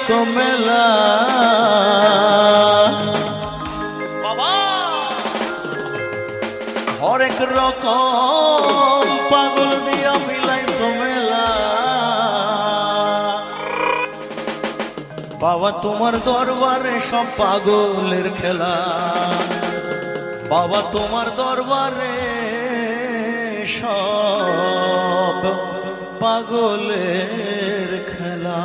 মিলাইছো মেলা বাবা হরেক রকম পাগল দিয়া মিলাইছো মেলা বাবা তোমার দরবারে সব পাগলের খেলা বাবা তোমার দরবারে সব পাগলের খেলা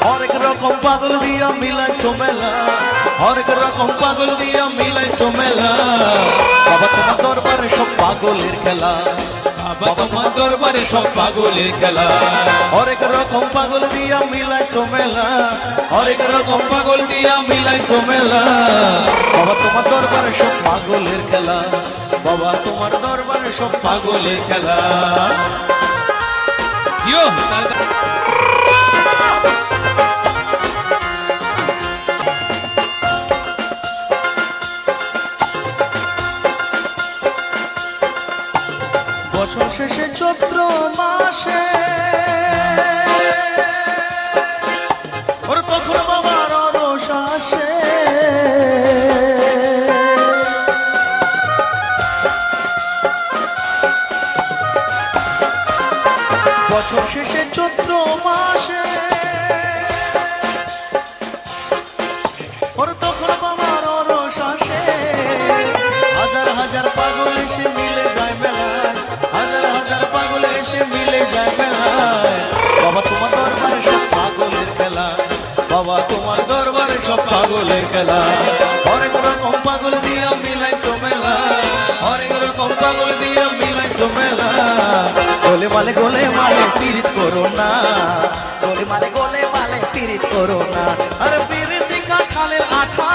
হরেক রকম পাগল দিয়া মিলাইছো মেলা হরেক রকম পাগল দিয়া মিলাইছো মেলা বাবা তোমার দরবারে সব পাগলের খেলা বাবা তোমার দরবারে সব পাগলের খেলা হরেক রকম পাগল দিয়া মিলাইছো মেলা হরেক রকম পাগল দিয়া মিলাইছো মেলা বাবা তোমার দরবারে সব পাগলের খেলা বাবা তোমার দরবারে সব পাগলের খেলা জিও বছর শেষে চৈত্র মাসে ওর তখন বাবার রস আসে বছর শেষে চৈত্র মাসে ওর তখন বাবার রস আসে হাজার হাজার পাগল এসে মিলে যায় মেলায় হাজার হাজার পাগল এসে মিলে যায় মেলায় বাবা তোমার দরবারে সব পাগলের খেলা বাবা তোমার দরবারে সব পাগলের খেলা হরেক রকম পাগল দিয়া মিলাইছো মেলা হরেক রকম পাগল দিয়া মিলাইছো মেলা গোলে মালে পীড়িত করো না গোলে মালে পীড়িত করো না আরে পীড়িতি কাঁঠালের আঠা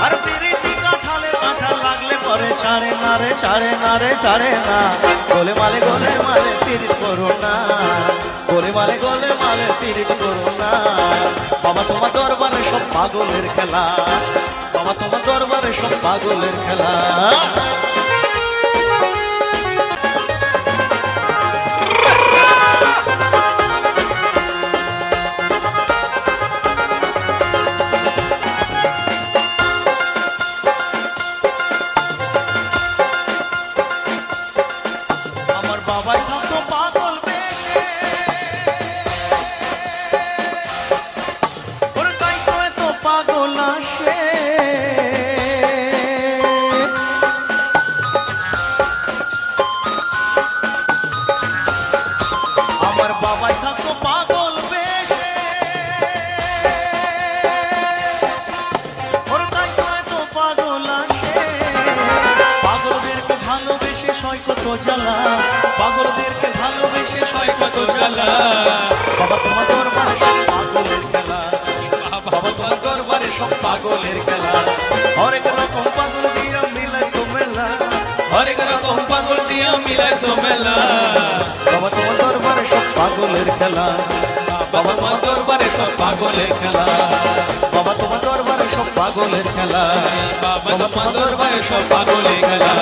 আর পীড়িতি কাঁঠালের আঠা লাগলে পরে ছাড়ে না রে ছাড়ে না রে ছাড়ে না গোলে মালে পীড়িত করো না গোলে মালে পীড়িত করো না বাবা তোমার দরবারে সব পাগলের খেলা বাবা তোমার দরবারে সব পাগলের খেলা বাবাই থাকতো পাগল বেশে ওর তাই তো এত পাগল আসে আমার বাবাই থাকতো পাগল বেশে ওর তাই তো এত পাগল আসে পাগলদেরকে ভালোবেসে সয় কত জ্বালা পাগলদেরকে ভালোবেসে সয় কত জ্বালা বাবা তোমার দরবারে সব পাগলের খেলা বাবা তোমার দরবারে সব পাগলের খেলা হরেক রকম পাগল দিয়া মিলাইছো মেলা হরেক রকম পাগল দিয়া মিলাইছো মেলা বাবা তোমার দরবারে সব পাগলের খেলা বাবা তোমার দরবারে সব পাগলের খেলা বাবা তোমার দরবারে সব পাগলের খেলা বাবা তোমার দরবারে সব পাগলের খেলা